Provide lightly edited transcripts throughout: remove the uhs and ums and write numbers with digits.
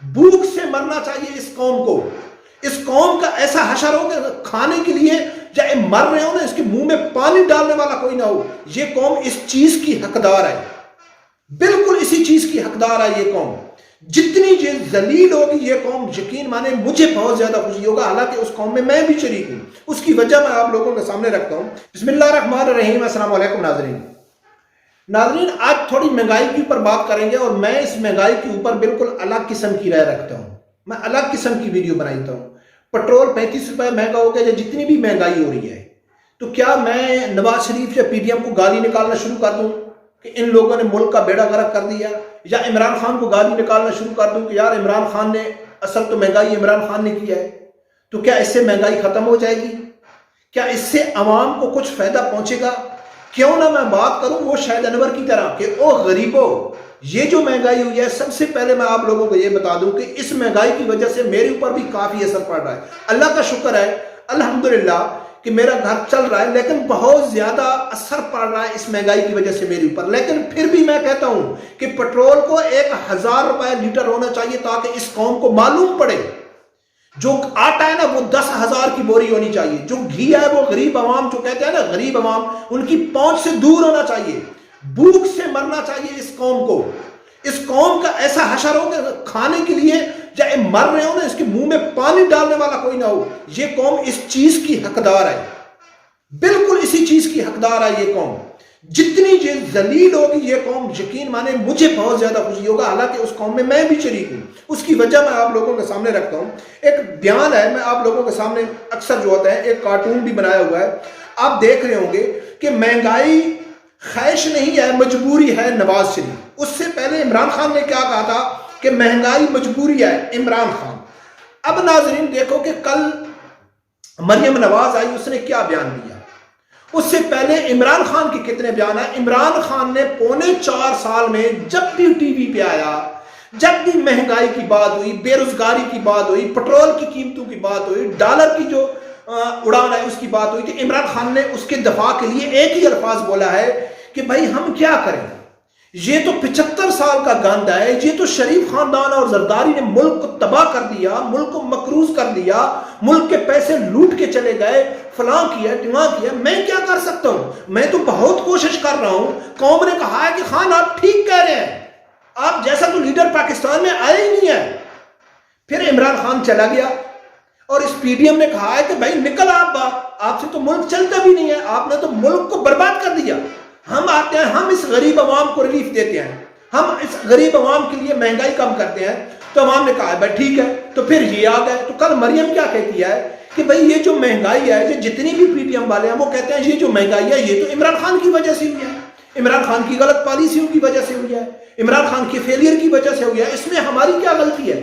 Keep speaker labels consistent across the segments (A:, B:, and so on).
A: بھوک سے مرنا چاہیے اس قوم کو. اس قوم کا ایسا حشر ہو کہ کھانے کے لیے چاہے مر رہے ہو نا، اس کے منہ میں پانی ڈالنے والا کوئی نہ ہو. یہ قوم اس چیز کی حقدار ہے، بالکل اسی چیز کی حقدار ہے یہ قوم. جتنی ذلیل ہوگی یہ قوم، یقین مانے مجھے بہت زیادہ خوشی ہوگا، حالانکہ اس قوم میں بھی شریک ہوں. اس کی وجہ میں آپ لوگوں کے سامنے رکھتا ہوں. بسم اللہ الرحمن الرحیم. السلام علیکم ناظرین، آج تھوڑی مہنگائی کے اوپر بات کریں گے، اور میں اس مہنگائی کے اوپر بالکل الگ قسم کی رائے رکھتا ہوں. میں الگ قسم کی ویڈیو بناتا ہوں. پٹرول 35 روپے مہنگا ہو گیا، یا جتنی بھی مہنگائی ہو رہی ہے، تو کیا میں نواز شریف یا پی ڈی ایم کو گالی نکالنا شروع کر دوں کہ ان لوگوں نے ملک کا بیڑا غرق کر دیا، یا عمران خان کو گالی نکالنا شروع کر دوں کہ یار عمران خان نے، اصل تو مہنگائی عمران خان نے کیا ہے؟ تو کیا اس سے مہنگائی ختم ہو جائے گی؟ کیا اس سے عوام کو کچھ فائدہ پہنچے گا؟ کیوں نہ میں بات کروں وہ شاہد انور کی طرح کہ او غریبوں، یہ جو مہنگائی ہوئی ہے، سب سے پہلے میں آپ لوگوں کو یہ بتا دوں کہ اس مہنگائی کی وجہ سے میرے اوپر بھی کافی اثر پڑ رہا ہے. اللہ کا شکر ہے الحمدللہ کہ میرا گھر چل رہا ہے، لیکن بہت زیادہ اثر پڑ رہا ہے اس مہنگائی کی وجہ سے میرے اوپر. لیکن پھر بھی میں کہتا ہوں کہ پٹرول کو 1000 روپے لیٹر ہونا چاہیے، تاکہ اس قوم کو معلوم پڑے. جو آٹا ہے نا وہ 10,000 کی بوری ہونی چاہیے. جو گھی ہے وہ غریب عوام، جو کہتے ہیں نا غریب عوام، ان کی پہنچ سے دور ہونا چاہیے. بھوک سے مرنا چاہیے اس قوم کو. اس قوم کا ایسا حشر ہو کہ کھانے کے لیے چاہے مر رہے ہو نا، اس کے منہ میں پانی ڈالنے والا کوئی نہ ہو. یہ قوم اس چیز کی حقدار ہے، بالکل اسی چیز کی حقدار ہے یہ قوم. جتنی ذلیل ہوگی یہ قوم، یقین مانے مجھے بہت زیادہ خوشی ہوگا، حالانکہ اس قوم میں بھی شریک ہوں. اس کی وجہ میں آپ لوگوں کے سامنے رکھتا ہوں. ایک بیان ہے، میں آپ لوگوں کے سامنے اکثر جو ہوتا ہے، ایک کارٹون بھی بنایا ہوا ہے، آپ دیکھ رہے ہوں گے کہ مہنگائی خواہش نہیں ہے، مجبوری ہے. نواز شریف، اس سے پہلے عمران خان نے کیا کہا تھا کہ مہنگائی مجبوری ہے، عمران خان. اب ناظرین دیکھو کہ کل مریم نواز آئی، اس نے کیا بیان دیا. اس سے پہلے عمران خان کے کتنے بیان ہیں. عمران خان نے 4.25 سال میں جب بھی ٹی وی پہ آیا، جب بھی مہنگائی کی بات ہوئی، بے روزگاری کی بات ہوئی، پٹرول کی قیمتوں کی بات ہوئی، ڈالر کی جو اڑان ہے اس کی بات ہوئی، کہ عمران خان نے اس کے دفاع کے لیے ایک ہی الفاظ بولا ہے کہ بھائی ہم کیا کریں، یہ تو 75 سال کا گند ہے، یہ تو شریف خاندان اور زرداری نے ملک کو تباہ کر دیا، ملک کو مقروض کر دیا، ملک کے پیسے لوٹ کے چلے گئے، فلاں کیا ٹماں کیا، میں کیا کر سکتا ہوں؟ میں تو بہت کوشش کر رہا ہوں. قوم نے کہا ہے کہ خان آپ ٹھیک کہہ رہے ہیں، آپ جیسا تو لیڈر پاکستان میں آئے ہی نہیں ہے. پھر عمران خان چلا گیا، اور اس پی ڈی ایم نے کہا ہے کہ بھائی نکل آپ سے تو ملک چلتا بھی نہیں ہے، آپ نے تو ملک کو برباد کر دیا. ہم آتے ہیں، ہم اس غریب عوام کو ریلیف دیتے ہیں، ہم اس غریب عوام کے لیے مہنگائی کم کرتے ہیں. تو عوام نے کہا بھائی ٹھیک ہے. تو پھر یہ آ گئے. تو کل مریم کیا کہتی ہے کہ بھائی یہ جو مہنگائی ہے، یہ جتنی بھی پی ٹی ایم والے ہیں وہ کہتے ہیں یہ جو مہنگائی ہے یہ تو عمران خان کی وجہ سے ہوئی ہے، عمران خان کی غلط پالیسیوں کی وجہ سے ہوئی ہے، عمران خان کی فیلئر کی وجہ سے ہوئی ہے، اس میں ہماری کیا غلطی ہے؟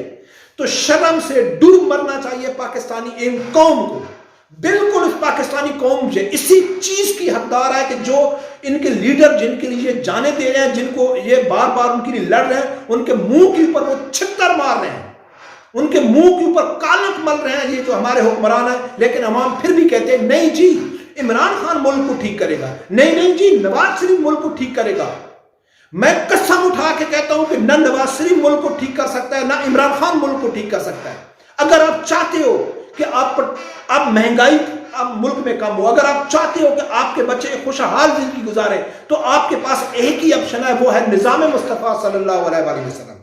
A: تو شرم سے ڈوب مرنا چاہیے پاکستانی ان قوم کو. بالکل اس پاکستانی قوم سے اسی چیز کی حقدار ہے کہ جو ان کے لیڈر جن کے لیے جانے دے رہے ہیں، جن کو یہ بار بار ان کے لیے لڑ رہے ہیں، ان کے منہ کے اوپر وہ چھتر مار رہے ہیں، ان کے منہ کے اوپر کالک مل رہے ہیں، یہ جو ہمارے حکمران ہیں. لیکن عوام پھر بھی کہتے ہیں نہیں جی عمران خان ملک کو ٹھیک کرے گا، نہیں جی نواز شریف ملک کو ٹھیک کرے گا. میں قسم اٹھا کے کہتا ہوں کہ نہ نواز شریف ملک کو ٹھیک کر سکتا ہے، نہ عمران خان ملک کو ٹھیک کر سکتا ہے. اگر آپ چاہتے ہو کہ آپ مہنگائی آپ ملک میں کم ہو، اگر آپ چاہتے ہو کہ آپ کے بچے خوشحال زندگی گزارے، تو آپ کے پاس ایک ہی آپشن ہے، وہ ہے نظام مصطفیٰ صلی اللہ علیہ وآلہ وسلم.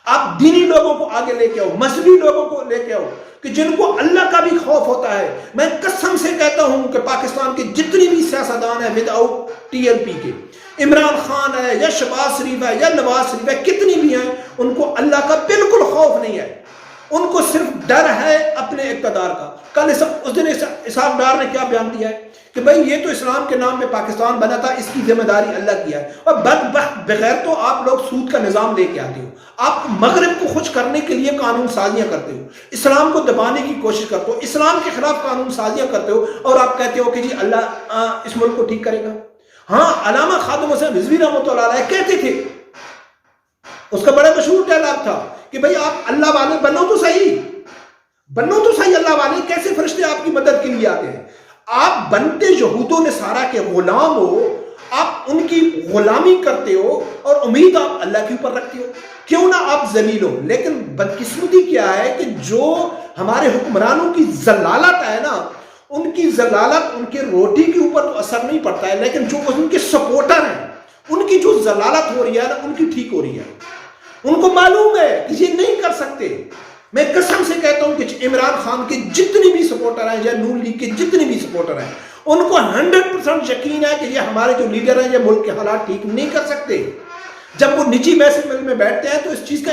A: آپ دینی لوگوں کو آگے لے کے آؤ، مذہبی لوگوں کو لے کے آؤ کہ جن کو اللہ کا بھی خوف ہوتا ہے. میں قسم سے کہتا ہوں کہ پاکستان کے جتنی بھی سیاستدان ہیں وداؤٹ ٹی ایل پی کے، عمران خان ہے یا شہباز شریف ہے یا نواز شریف ہے، کتنی بھی ہیں، ان کو اللہ کا بالکل خوف نہیں ہے. ان کو صرف ڈر ہے اپنے اقتدار کا. کل اس دن اسحاق ڈار نے کیا بیان دیا ہے کہ بھئی یہ تو اسلام کے نام پہ پاکستان بنا تھا، اس کی ذمہ داری اللہ کی ہے. اور بدبخت بغیر تو آپ لوگ سود کا نظام لے کے آتے ہو، آپ مغرب کو خوش کرنے کے لیے قانون سازیاں کرتے ہو، اسلام کو دبانے کی کوشش کرتے ہو، اسلام کے خلاف قانون سازیاں کرتے ہو، اور آپ کہتے ہو کہ جی اللہ اس ملک کو ٹھیک کرے گا. ہاں علامہ خادم حسین رضوی رحمۃ اللہ علیہ کہتے تھے، اس کا بڑا مشہور ڈائلاگ تھا کہ بھئی آپ اللہ والے بنو تو صحیح اللہ والے. کیسے فرشتے آپ کی مدد کے لیے آتے ہیں؟ آپ بنتے یہود و نصارہ کے غلام ہو، آپ ان کی غلامی کرتے ہو اور امید آپ اللہ کے اوپر رکھتے ہو. کیوں نہ آپ ذلیل ہو. لیکن بدقسمتی کیا ہے کہ جو ہمارے حکمرانوں کی ذلالت ہے نا، ان کی ذلالت ان کے روٹی کے اوپر تو اثر نہیں پڑتا ہے، لیکن جو ان کے سپورٹر ہیں ان کی جو ذلالت ہو رہی ہے نا، ان کی ٹھیک ہو رہی ہے. ان کو معلوم ہے کہ یہ نہیں کر سکتے. میں قسم سے کہتا ہوں کہ عمران خان کے جتنی بھی سپورٹر ہیں یا نون لیگ کے جتنے بھی سپورٹر ہیں، ان کو 100% یقین ہے کہ یہ ہمارے جو لیڈر ہیں یہ ملک کے حالات ٹھیک نہیں کر سکتے. جب وہ نجی محفل میں بیٹھتے ہیں تو اس چیز کا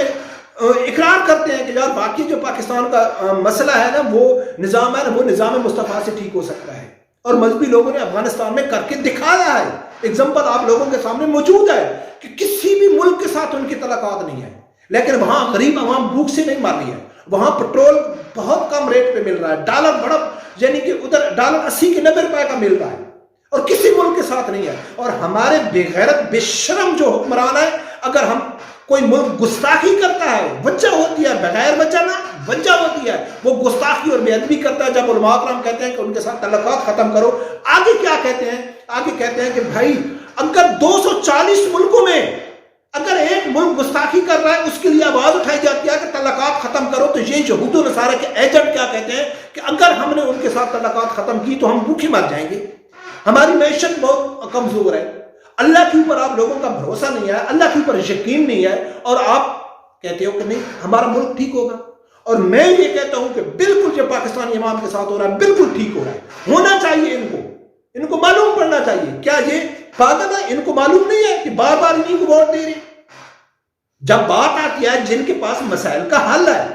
A: اقرار کرتے ہیں کہ یار باقی جو پاکستان کا مسئلہ ہے نا، وہ نظام ہے نا، وہ نظام مصطفیٰ سے ٹھیک ہو سکتا ہے. اور مذہبی لوگوں نے افغانستان میں کر کے دکھایا ہے. ایگزامپل آپ لوگوں کے سامنے موجود ہے کہ کسی بھی ملک کے ساتھ ان کی تعلقات نہیں ہے، لیکن وہاں غریب عوام بھوک سے نہیں مر رہی ہے. وہاں پٹرول بہت کم ریٹ پہ مل رہا ہے، ڈالر بڑا، یعنی کہ ادھر ڈالر 80 کے 90 روپے کا مل رہا ہے، اور کسی ملک کے ساتھ نہیں ہے. اور ہمارے بے غیرت بے شرم جو حکمران ہے، اگر ہم کوئی ملک گستاخی کرتا ہے، وجہ ہوتی ہے، بغیر وجہ نہ وجہ ہوتی ہے، وہ گستاخی اور بے ادبی کرتا ہے. جب علماء کرام کہتے ہیں کہ ان کے ساتھ تعلقات ختم کرو، آگے کیا کہتے ہیں؟ آگے کہتے ہیں کہ بھائی اگر 240 ملکوں میں اگر ایک ملک گستاخی کر رہا ہے، اس کے لیے آواز اٹھائی جاتی ہے کہ تعلقات ختم کرو، تو یہ یہود و نصارہ کے ایجنٹ کیا کہتے ہیں کہ اگر ہم نے ان کے ساتھ تعلقات ختم کی تو ہم بھوکے مر جائیں گے، ہماری معیشت بہت کمزور ہے، اللہ کے اوپر آپ لوگوں کا بھروسہ نہیں ہے، اللہ کے اوپر یقین نہیں ہے، اور آپ کہتے ہو کہ نہیں ہمارا ملک ٹھیک ہوگا. اور میں یہ کہتا ہوں کہ بالکل جو پاکستانی عوام کے ساتھ ہو رہا ہے بالکل ٹھیک ہو رہا ہے. ہونا چاہیے ان کو معلوم پڑنا چاہیے. کیا یہ پاگل ہے؟ ان کو معلوم نہیں ہے کہ بار بار انہیں کو ووٹ دے رہے. جب بات آتی ہے جن کے پاس مسائل کا حل ہے،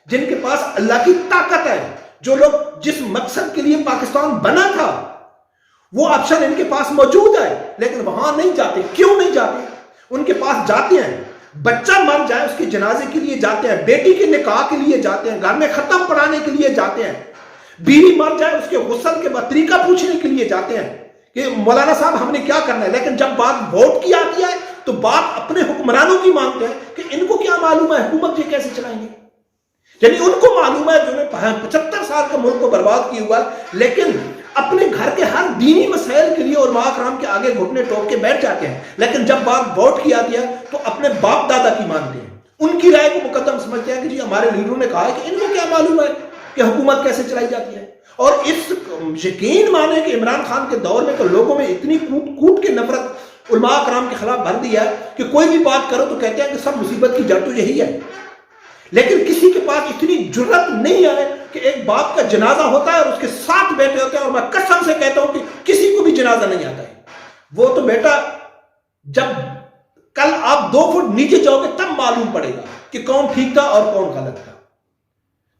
A: جن کے پاس اللہ کی طاقت ہے، جو لوگ جس مقصد کے لیے پاکستان بنا تھا وہ آپشن ان کے پاس موجود ہے، لیکن وہاں نہیں جاتے. کیوں نہیں جاتے؟ ان کے پاس جاتے ہیں، بچہ مر جائے اس کے جنازے کے لیے جاتے ہیں، بیٹی کے نکاح کے لیے جاتے ہیں، گھر میں ختم پڑھانے کے لیے جاتے ہیں، بیوی مر جائے اس کے غسل کے بعد طریقہ پوچھنے کے لیے جاتے ہیں کہ مولانا صاحب ہم نے کیا کرنا ہے. لیکن جب بات ووٹ کی آتی ہے تو بات اپنے حکمرانوں کی مانگتے ہیں کہ ان کو کیا معلوم ہے حکومت یہ کیسے چلائیں گے. یعنی ان کو معلوم ہے جو نے 75 سال کا ملک کو برباد کیا ہوا ہے، لیکن اپنے گھر کے ہر دینی مسائل کے لیے علماء کرام کے آگے گھٹنے ٹوک کے بیٹھ جاتے ہیں، لیکن جب بات ووٹ کی آتی ہے تو اپنے باپ دادا کی مانتے ہیں، ان کی رائے کو مقدم سمجھتے ہیں کہ جی ہمارے لیڈروں نے کہا ہے کہ ان کو کیا معلوم ہے کہ حکومت کیسے چلائی جاتی ہے. اور اس یقین مانے کہ عمران خان کے دور میں تو لوگوں میں اتنی کوٹ کے نفرت علماء کرام کے خلاف بھر دیا ہے کہ کوئی بھی بات کرو تو کہتے ہیں کہ سب مصیبت کی جڑ تو یہی ہے. لیکن کسی کے پاس اتنی جرت نہیں ہے کہ ایک باپ کا جنازہ ہوتا ہے اور اس کے ساتھ بیٹھے ہوتے ہیں، اور میں قسم سے کہتا ہوں کہ کسی کو بھی جنازہ نہیں آتا ہے. وہ تو بیٹا جب کل آپ 2 فٹ نیچے جاؤ گے تب معلوم پڑے گا کہ کون ٹھیک تھا اور کون غلط تھا.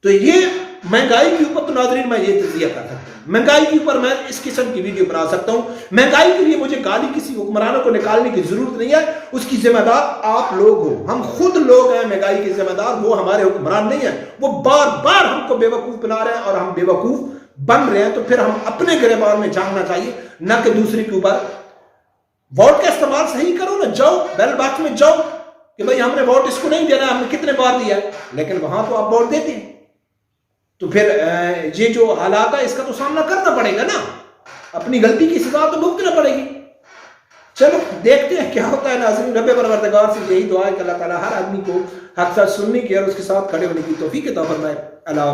A: تو یہ مہنگائی کے اوپر تو ناظرین میں یہ تجزیہ کر سکتا ہوں، مہنگائی کے اوپر میں اس قسم کی ویڈیو بنا سکتا ہوں. مہنگائی کے لیے مجھے گالی کسی حکمرانوں کو نکالنے کی ضرورت نہیں ہے، اس کی ذمہ دار آپ لوگ ہو. ہم خود لوگ ہیں مہنگائی کے ذمہ دار، وہ ہمارے حکمران نہیں ہیں. وہ بار بار ہم کو بے وقوف بنا رہے ہیں اور ہم بے وقوف بن رہے ہیں. تو پھر ہم اپنے گریبان میں جھانکنا چاہیے، نہ کہ دوسرے کے اوپر. ووٹ کا استعمال صحیح کرو نا، جاؤ بیل باکس میں جاؤ کہ بھائی ہم نے ووٹ اس کو نہیں دینا، ہم نے کتنے بار دیا ہے، لیکن وہاں تو آپ ووٹ دیتے ہیں. تو پھر یہ جو حالات ہے اس کا تو سامنا کرنا پڑے گا نا، اپنی غلطی کی سزا تو بھگتنا پڑے گی. چلو دیکھتے ہیں کیا ہوتا ہے. ناظرین رب پروردگار سے یہی دعا ہے کہ اللہ تعالیٰ ہر آدمی کو حق سچ سننے کی اور اس کے ساتھ کھڑے ہونے کی توفیق عطا فرمائے. اللہ